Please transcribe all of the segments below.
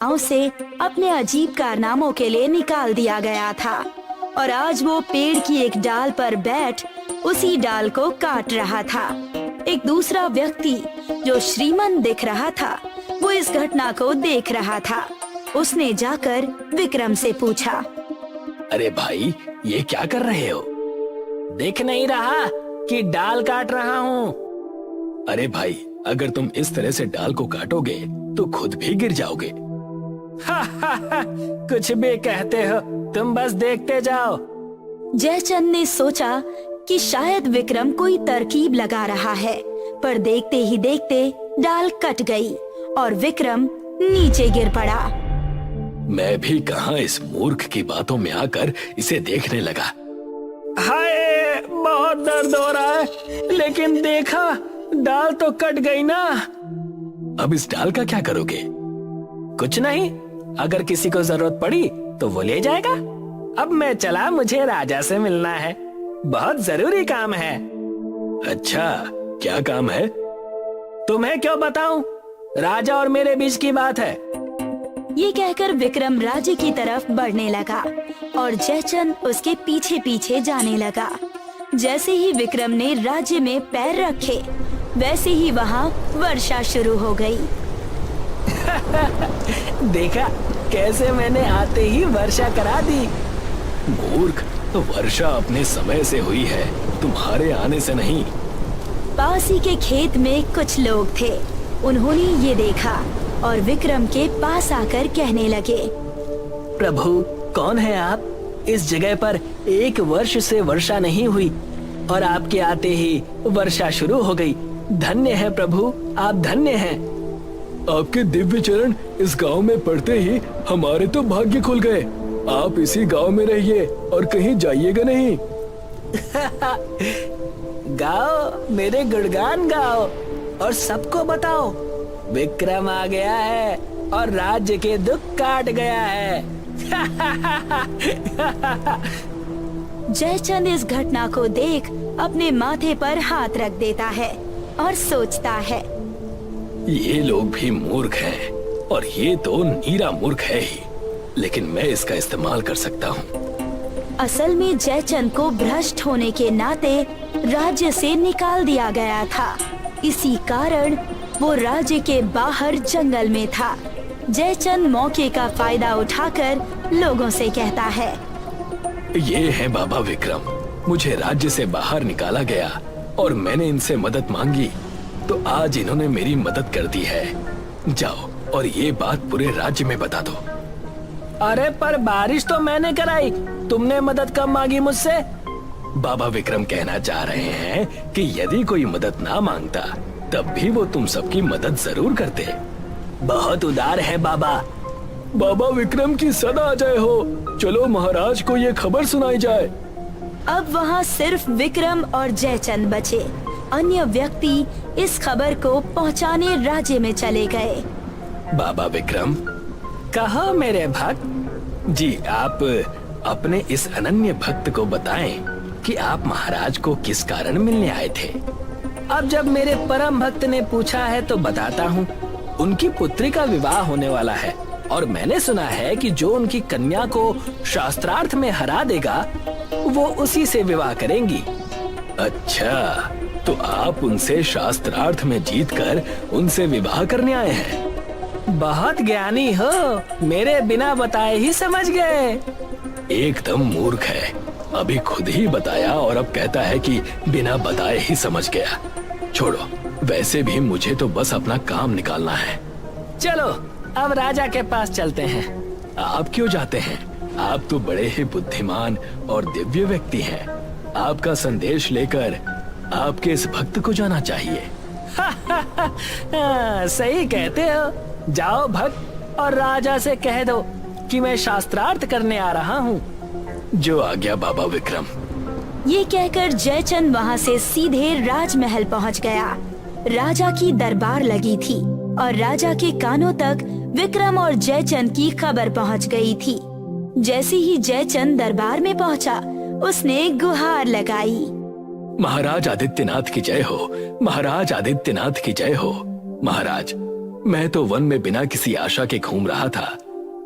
गांव से अपने अजीब कारनामों के लिए निकाल दिया गया था और आज वो पेड़ की एक डाल पर बैठ उसी डाल को काट रहा था। एक दूसरा व्यक्ति जो श्रीमंत दिख रहा था, वो इस घटना को देख रहा था। उसने जाकर विक्रम से पूछा, अरे भाई, ये क्या कर रहे हो? देख नहीं रहा कि डाल काट रहा हूँ। अरे भाई, अगर तुम इस तरह से डाल को काटोगे तो खुद भी गिर जाओगे। कुछ भी कहते हो, तुम बस देखते जाओ। जयचंद ने सोचा कि शायद विक्रम कोई तरकीब लगा रहा है, पर देखते ही देखते डाल कट गई और विक्रम नीचे गिर पड़ा। मैं भी कहां इस मूर्ख की बातों में आकर इसे देखने लगा। हाय, बहुत दर्द हो रहा है, लेकिन देखा डाल तो कट गई ना। अब इस डाल का क्या करोगे? कुछ नहीं, अगर किसी को जरूरत पड़ी तो वो ले जाएगा। अब मैं चला, मुझे राजा से मिलना है, बहुत जरूरी काम है। अच्छा, क्या काम है? तुम्हें क्यों बताऊं? राजा और मेरे बीच की बात है। ये कहकर विक्रम राज्य की तरफ बढ़ने लगा और जयचंद उसके पीछे पीछे जाने लगा। जैसे ही विक्रम ने राज्य में पैर रखे, वैसे ही वहाँ वर्षा शुरू हो गई। देखा कैसे मैंने आते ही वर्षा करा दी। मूर्ख, तो वर्षा अपने समय से हुई है, तुम्हारे आने से नहीं। पास ही के खेत में कुछ लोग थे। उन्होंने ये देखा और विक्रम के पास आकर कहने लगे, प्रभु, कौन है आप? इस जगह पर 1 वर्ष से वर्षा नहीं हुई और आपके आते ही वर्षा शुरू हो गई। धन्य है प्रभु, आप धन्य हैं। आपके दिव्य चरण इस गांव में पड़ते ही हमारे तो भाग्य खुल गए। आप इसी गांव में रहिए और कहीं जाइएगा नहीं। गाओ, मेरे गुणगान गाओ और सबको बताओ, विक्रम आ गया है और राज्य के दुख काट गया है। जयचंद इस घटना को देख अपने माथे पर हाथ रख देता है और सोचता है, ये लोग भी मूर्ख हैं और ये तो नीरा मूर्ख है ही, लेकिन मैं इसका इस्तेमाल कर सकता हूँ। असल में जयचंद को भ्रष्ट होने के नाते राज्य से निकाल दिया गया था। इसी कारण वो राज्य के बाहर जंगल में था। जयचंद मौके का फायदा उठाकर लोगों से कहता है, ये है बाबा विक्रम, मुझे राज्य से बाहर निकाला गया और मैंने इनसे मदद मांगी तो आज इन्होंने मेरी मदद कर दी है। जाओ और ये बात पूरे राज्य में बता दो। अरे पर बारिश तो मैंने कराई, तुमने मदद कब मांगी मुझसे? बाबा विक्रम कहना चाह रहे हैं कि यदि कोई मदद ना मांगता तब भी वो तुम सबकी मदद जरूर करते। बहुत उदार है बाबा। बाबा विक्रम की सदा जय हो। चलो महाराज को ये खबर सुनाई जाए। अब वहाँ सिर्फ विक्रम और जयचंद बचे। अन्य व्यक्ति इस खबर को पहुँचाने राज्य में चले गए। बाबा विक्रम, कहो मेरे भक्त जी, आप अपने इस अनन्य भक्त को बताएं कि आप महाराज को किस कारण मिलने आए थे। अब जब मेरे परम भक्त ने पूछा है तो बताता हूँ। उनकी पुत्री का विवाह होने वाला है और मैंने सुना है कि जो उनकी कन्या को शास्त्रार्थ में हरा देगा वो उसी से विवाह करेंगी। अच्छा, तो आप उनसे शास्त्रार्थ में जीतकर उनसे विवाह करने आए हैं। बहुत ज्ञानी हो, मेरे बिना बताए ही समझ गए। एकदम मूर्ख है, अभी खुद ही बताया और अब कहता है कि बिना बताए ही समझ गया। छोड़ो, वैसे भी मुझे तो बस अपना काम निकालना है। चलो अब राजा के पास चलते हैं। आप क्यों जाते हैं? आप तो बड़े ही बुद्धिमान और दिव्य व्यक्ति हैं। आपका संदेश लेकर आपके इस भक्त को जाना चाहिए। सही कहते हो। जाओ भक्त और राजा से कह दो कि मैं शास्त्रार्थ करने आ रहा हूँ। जो आ गया बाबा विक्रम। ये कहकर जयचंद वहाँ से सीधे राजमहल पहुँच गया। राजा की दरबार लगी थी और राजा के कानों तक विक्रम और जयचंद की खबर पहुँच गई थी। जैसे ही जयचंद दरबार में पहुँचा, उसने गुहार लगाई, महाराज आदित्यनाथ की जय हो, महाराज आदित्यनाथ की जय हो। महाराज, मैं तो वन में बिना किसी आशा के घूम रहा था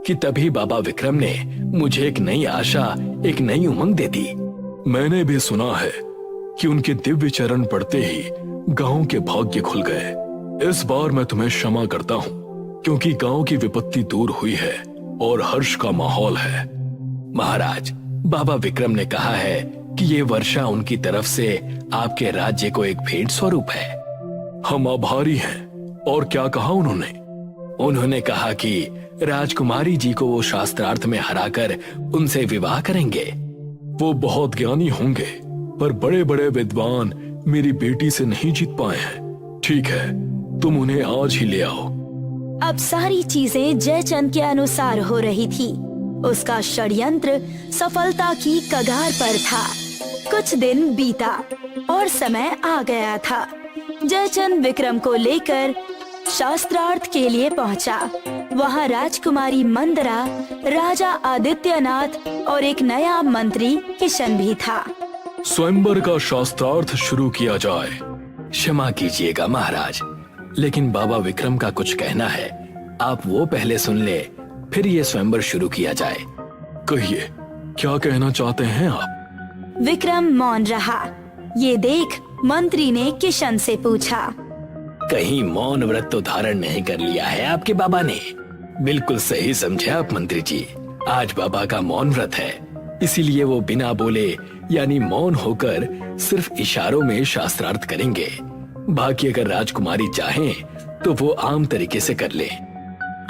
कि तभी बाबा विक्रम ने मुझे एक नई आशा, एक नई उमंग दे दी। मैंने भी सुना है कि उनके दिव्य चरण पड़ते ही गांव के भाग्य खुल गए। इस बार मैं तुम्हें क्षमा करता हूँ, क्योंकि गांव की विपत्ति दूर हुई है और हर्ष का माहौल है। महाराज, बाबा विक्रम ने कहा है कि ये वर्षा उनकी तरफ से आपके राज्य को एक भेंट स्वरूप है। हम आभारी हैं। और क्या कहा उन्होंने? उन्होंने कहा कि राजकुमारी जी को वो शास्त्रार्थ में हराकर उनसे विवाह करेंगे। वो बहुत ज्ञानी होंगे, पर बड़े बड़े विद्वान मेरी बेटी से नहीं जीत पाए हैं। ठीक है, तुम उन्हें आज ही ले आओ। अब सारी चीजें जयचंद के अनुसार हो रही थी। उसका षड्यंत्र सफलता की कगार पर था। कुछ दिन बीता और समय आ गया था। जयचंद विक्रम को लेकर शास्त्रार्थ के लिए पहुंचा। वहां राजकुमारी मंदरा, राजा आदित्यनाथ और एक नया मंत्री किशन भी था। स्वयंवर का शास्त्रार्थ शुरू किया जाए। क्षमा कीजिएगा महाराज, लेकिन बाबा विक्रम का कुछ कहना है। आप वो पहले सुन ले, फिर ये स्वयंवर शुरू किया जाए। कहिए, क्या कहना चाहते हैं आप? विक्रम मौन रहा। ये देख मंत्री ने किशन से पूछा, कहीं मौन व्रत तो धारण नहीं कर लिया है आपके बाबा ने? बिल्कुल सही समझे आप मंत्री जी। आज बाबा का मौन व्रत है, इसीलिए वो बिना बोले यानी मौन होकर सिर्फ इशारों में शास्त्रार्थ करेंगे। बाकी अगर राजकुमारी चाहें तो वो आम तरीके से कर ले।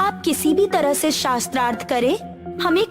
आप किसी भी तरह से शास्त्रार्थ करें, हमें